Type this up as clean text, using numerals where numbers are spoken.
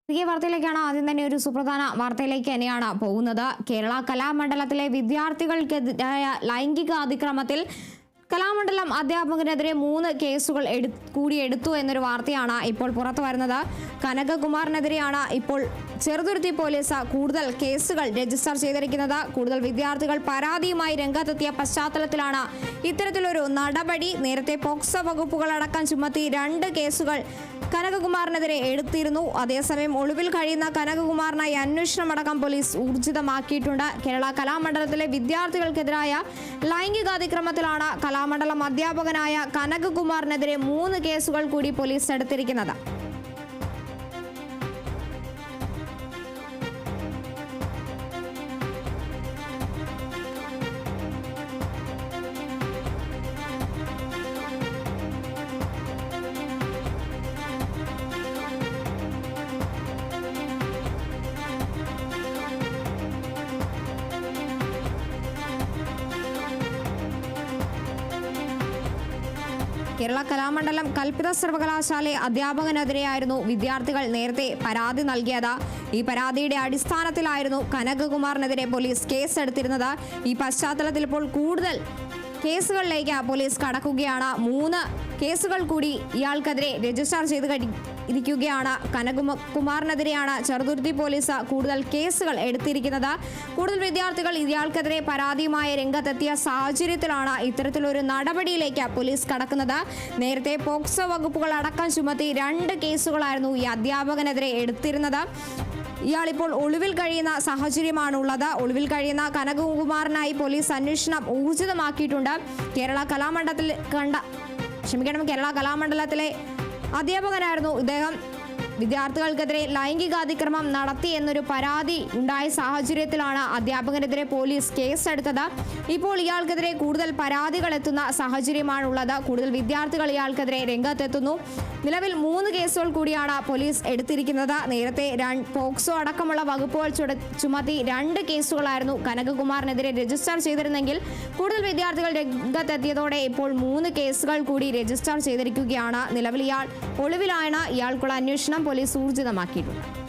പുതിയ വാർത്തയിലേക്കാണ് ആദ്യം തന്നെ ഒരു സുപ്രധാന വാർത്തയിലേക്ക് തന്നെയാണ് പോകുന്നത്. കേരള കലാമണ്ഡലത്തിലെ വിദ്യാർത്ഥികൾക്കെതിരായ ലൈംഗിക അതിക്രമത്തിൽ കലാമണ്ഡലം അധ്യാപകനെതിരെ 3 കേസുകൾ കൂടി എടുത്തു എന്നൊരു വാർത്തയാണ് ഇപ്പോൾ പുറത്തു വരുന്നത്. കനകകുമാറിനെതിരെയാണ് ഇപ്പോൾ ചെറുതുരുത്തി പോലീസ് കൂടുതൽ കേസുകൾ രജിസ്റ്റർ ചെയ്തിരിക്കുന്നത്. കൂടുതൽ വിദ്യാർത്ഥികൾ പരാതിയുമായി രംഗത്തെത്തിയ പശ്ചാത്തലത്തിലാണ് ഇത്തരത്തിലൊരു നടപടി. നേരത്തെ പോക്സോ വകുപ്പുകളടക്കം ചുമത്തി 2 കേസുകൾ കനകകുമാറിനെതിരെ എടുത്തിരുന്നു. അതേസമയം ഒളിവിൽ കഴിയുന്ന കനകകുമാറിനായി അന്വേഷണമടക്കം പോലീസ് ഊർജിതമാക്കിയിട്ടുണ്ട്. കേരള കലാമണ്ഡലത്തിലെ വിദ്യാർത്ഥികൾക്കെതിരായ ലൈംഗികാതിക്രമത്തിലാണ് കലാമണ്ഡലം അധ്യാപകനായ കനകകുമാറിനെതിരെ 3 കേസുകൾ കൂടി പോലീസ് എടുത്തിരിക്കുന്നത്. കേരള കലാമണ്ഡലം കൽപ്പിത സർവകലാശാല അധ്യാപകനെതിരെയായിരുന്നു വിദ്യാർത്ഥികൾ നേരത്തെ പരാതി നൽകിയത്. ഈ പരാതിയുടെ അടിസ്ഥാനത്തിലായിരുന്നു കനകകുമാറിനെതിരെ പോലീസ് കേസെടുത്തിരുന്നത്. ഈ പശ്ചാത്തലത്തിൽ ഇപ്പോൾ കൂടുതൽ കേസുകളിലേക്ക് പോലീസ് കടക്കുകയാണ്. 3 കേസുകൾ കൂടി ഇയാൾക്കെതിരെ രജിസ്റ്റർ ചെയ്ത് ഇരിക്കുകയാണ്. കനകകുമാറിനെതിരെയാണ് ചെറുതുരുത്തി പോലീസ് കൂടുതൽ കേസുകൾ എടുത്തിരിക്കുന്നത്. കൂടുതൽ വിദ്യാർത്ഥികൾ ഇയാൾക്കെതിരെ പരാതിയുമായി രംഗത്തെത്തിയ സാഹചര്യത്തിലാണ് ഇത്തരത്തിലൊരു നടപടിയിലേക്ക് പോലീസ് കടക്കുന്നത്. നേരത്തെ പോക്സോ വകുപ്പുകൾ അടക്കം ചുമത്തി 2 കേസുകളായിരുന്നു ഈ അധ്യാപകനെതിരെ എടുത്തിരുന്നത്. ഇയാളിപ്പോൾ ഒളിവിൽ കഴിയുന്ന സാഹചര്യമാണുള്ളത്. ഒളിവിൽ കഴിയുന്ന കനകകുമാറിനായി പോലീസ് അന്വേഷണം ഊർജിതമാക്കിയിട്ടുണ്ട്. കേരള കലാമണ്ഡലത്തിലെ അധ്യാപകനായിരുന്നു ഇദ്ദേഹം. വിദ്യാർത്ഥികൾക്കെതിരെ ലൈംഗികാതിക്രമം നടത്തി എന്നൊരു പരാതി ഉണ്ടായ സാഹചര്യത്തിലാണ് അധ്യാപകനെതിരെ പോലീസ് കേസെടുത്തത്. ഇപ്പോൾ ഇയാൾക്കെതിരെ കൂടുതൽ പരാതികൾ എത്തുന്ന സാഹചര്യമാണുള്ളത്. കൂടുതൽ വിദ്യാർത്ഥികൾ ഇയാൾക്കെതിരെ രംഗത്തെത്തുന്നു. നിലവിൽ 3 കേസുകൾ കൂടിയാണ് പോലീസ് എടുത്തിരിക്കുന്നത്. നേരത്തെ പോക്സോ അടക്കമുള്ള വകുപ്പുകൾ ചുമത്തി 2 കേസുകളായിരുന്നു കനകകുമാറിനെതിരെ രജിസ്റ്റർ ചെയ്തിരുന്നെങ്കിൽ കൂടുതൽ വിദ്യാർത്ഥികൾ രംഗത്തെത്തിയതോടെ ഇപ്പോൾ 3 കേസുകൾ കൂടി രജിസ്റ്റർ ചെയ്തിരിക്കുകയാണ്. നിലവിൽ ഇയാൾ ഒളിവിലാണ്. ഇയാൾക്കുള്ള അന്വേഷണം പോലീസ് ഊർജിതമാക്കിയിട്ടുണ്ട്.